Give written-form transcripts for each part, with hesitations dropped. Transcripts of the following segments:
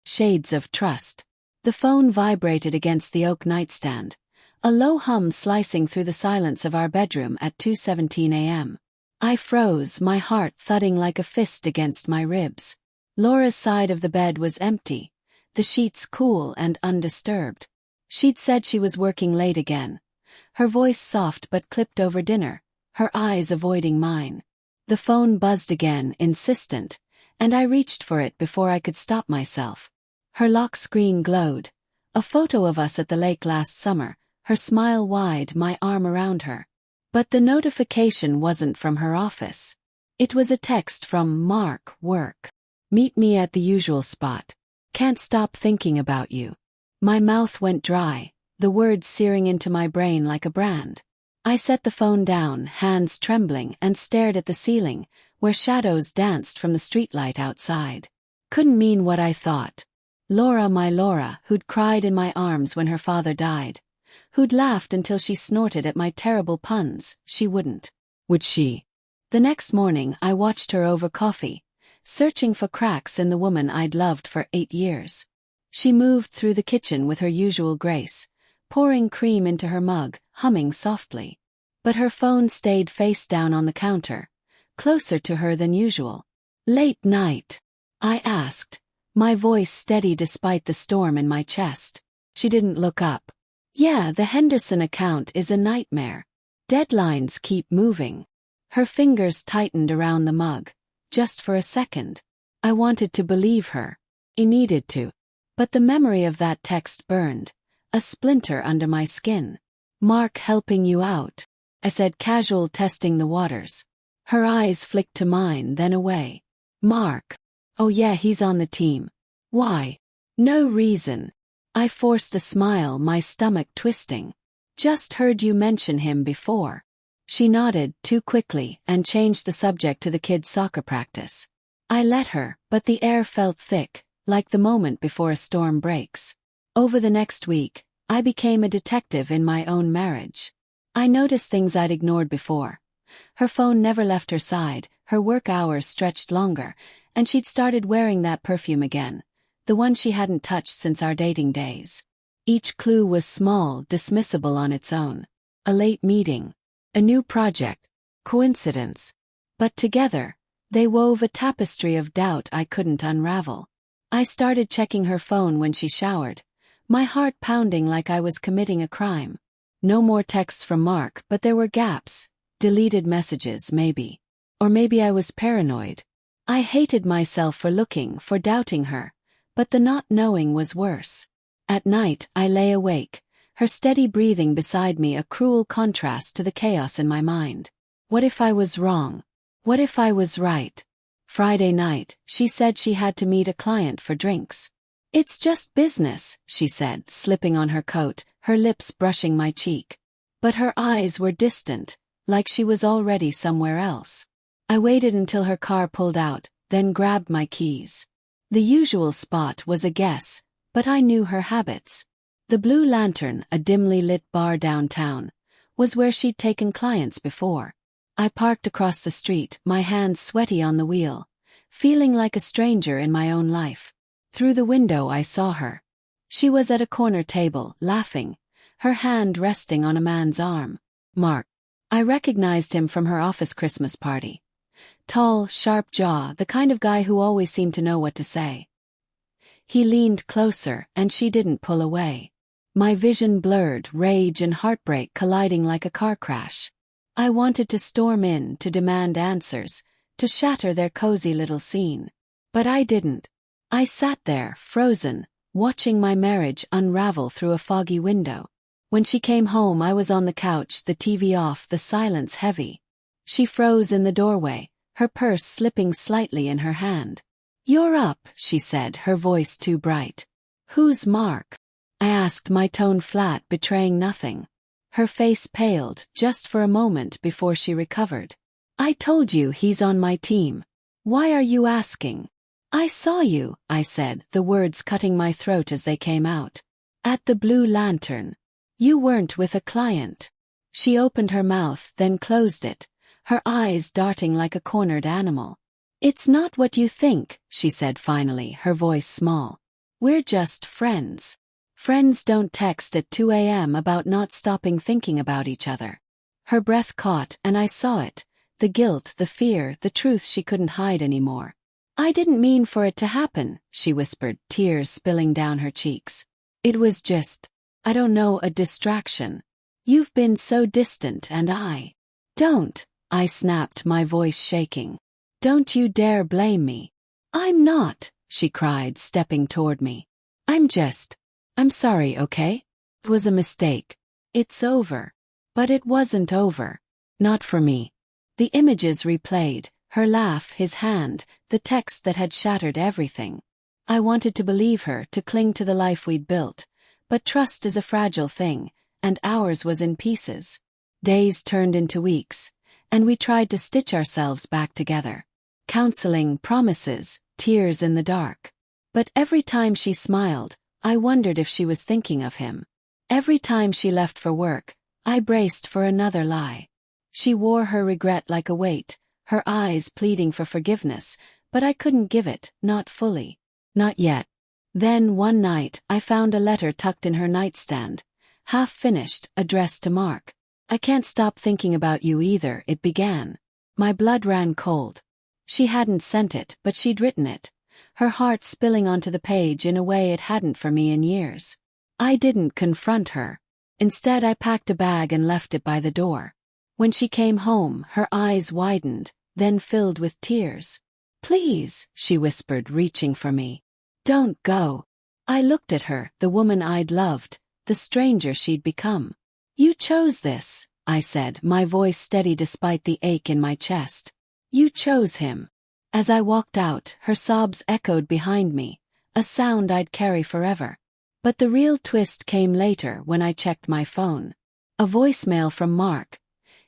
Shades of trust. The phone vibrated against the oak nightstand, a low hum slicing through the silence of our bedroom at 2:17 a.m. I froze, my heart thudding like a fist against my ribs. Laura's side of the bed was empty, the sheets cool and undisturbed. She'd said she was working late again. Her voice soft but clipped over dinner, her eyes avoiding mine. The phone buzzed again, insistent, and I reached for it before I could stop myself. Her lock screen glowed. A photo of us at the lake last summer, her smile wide, my arm around her. But the notification wasn't from her office. It was a text from Mark, work. Meet me at the usual spot. Can't stop thinking about you. My mouth went dry, the words searing into my brain like a brand. I set the phone down, hands trembling, and stared at the ceiling, where shadows danced from the streetlight outside. Couldn't mean what I thought. Laura, my Laura, who'd cried in my arms when her father died. Who'd laughed until she snorted at my terrible puns, she wouldn't. Would she? The next morning I watched her over coffee, searching for cracks in the woman I'd loved for 8 years. She moved through the kitchen with her usual grace, pouring cream into her mug, humming softly. But her phone stayed face down on the counter, closer to her than usual. Late night? I asked, my voice steady despite the storm in my chest. She didn't look up. Yeah, the Henderson account is a nightmare. Deadlines keep moving. Her fingers tightened around the mug, just for a second. I wanted to believe her. I needed to. But the memory of that text burned, a splinter under my skin. Mark helping you out, I said, casual, testing the waters. Her eyes flicked to mine, then away. Mark. Oh yeah, he's on the team. Why? No reason. I forced a smile, my stomach twisting. Just heard you mention him before. She nodded, too quickly, and changed the subject to the kids' soccer practice. I let her, but the air felt thick, like the moment before a storm breaks. Over the next week, I became a detective in my own marriage. I noticed things I'd ignored before. Her phone never left her side, her work hours stretched longer, and she'd started wearing that perfume again, the one she hadn't touched since our dating days. Each clue was small, dismissible on its own. A late meeting. A new project. Coincidence. But together, they wove a tapestry of doubt I couldn't unravel. I started checking her phone when she showered, my heart pounding like I was committing a crime. No more texts from Mark, but there were gaps. Deleted messages, maybe. Or maybe I was paranoid. I hated myself for looking, for doubting her. But the not knowing was worse. At night, I lay awake, her steady breathing beside me a cruel contrast to the chaos in my mind. What if I was wrong? What if I was right? Friday night, she said she had to meet a client for drinks. It's just business, she said, slipping on her coat, her lips brushing my cheek. But her eyes were distant, like she was already somewhere else. I waited until her car pulled out, then grabbed my keys. The usual spot was a guess, but I knew her habits. The Blue Lantern, a dimly lit bar downtown, was where she'd taken clients before. I parked across the street, my hands sweaty on the wheel, feeling like a stranger in my own life. Through the window I saw her. She was at a corner table, laughing, her hand resting on a man's arm. Mark. I recognized him from her office Christmas party. Tall, sharp jaw, the kind of guy who always seemed to know what to say. He leaned closer, and she didn't pull away. My vision blurred, rage and heartbreak colliding like a car crash. I wanted to storm in, to demand answers, to shatter their cozy little scene. But I didn't. I sat there, frozen, watching my marriage unravel through a foggy window. When she came home, I was on the couch, the TV off, the silence heavy. She froze in the doorway, her purse slipping slightly in her hand. You're up, she said, her voice too bright. Who's Mark? I asked, my tone flat, betraying nothing. Her face paled, just for a moment before she recovered. I told you he's on my team. Why are you asking? I saw you, I said, the words cutting my throat as they came out. At the Blue Lantern. You weren't with a client. She opened her mouth, then closed it, her eyes darting like a cornered animal. It's not what you think, she said finally, her voice small. We're just friends. Friends don't text at 2 a.m. about not stopping thinking about each other. Her breath caught and I saw it. The guilt, the fear, the truth she couldn't hide anymore. I didn't mean for it to happen, she whispered, tears spilling down her cheeks. It was just, I don't know, a distraction. You've been so distant and Don't, I snapped, my voice shaking. Don't you dare blame me. I'm not, she cried, stepping toward me. I'm sorry, okay? It was a mistake. It's over. But it wasn't over. Not for me. The images replayed, her laugh, his hand, the text that had shattered everything. I wanted to believe her, to cling to the life we'd built. But trust is a fragile thing, and ours was in pieces. Days turned into weeks, and we tried to stitch ourselves back together. Counseling, promises, tears in the dark. But every time she smiled, I wondered if she was thinking of him. Every time she left for work, I braced for another lie. She wore her regret like a weight, her eyes pleading for forgiveness, but I couldn't give it, not fully. Not yet. Then one night, I found a letter tucked in her nightstand, half finished, addressed to Mark. I can't stop thinking about you either, it began. My blood ran cold. She hadn't sent it, but she'd written it, her heart spilling onto the page in a way it hadn't for me in years. I didn't confront her. Instead, I packed a bag and left it by the door. When she came home, her eyes widened, then filled with tears. Please, she whispered, reaching for me. Don't go. I looked at her, the woman I'd loved, the stranger she'd become. You chose this, I said, my voice steady despite the ache in my chest. You chose him. As I walked out, her sobs echoed behind me, a sound I'd carry forever. But the real twist came later when I checked my phone. A voicemail from Mark.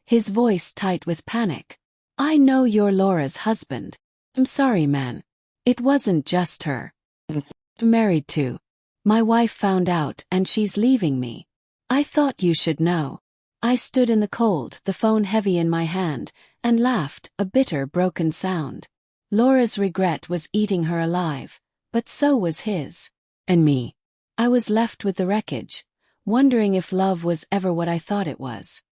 His voice tight with panic. I know you're Laura's husband. I'm sorry, man. It wasn't just her. I'm married to. My wife found out and she's leaving me. I thought you should know. I stood in the cold, the phone heavy in my hand, and laughed, a bitter, broken sound. Laura's regret was eating her alive, but so was his. And me. I was left with the wreckage, wondering if love was ever what I thought it was.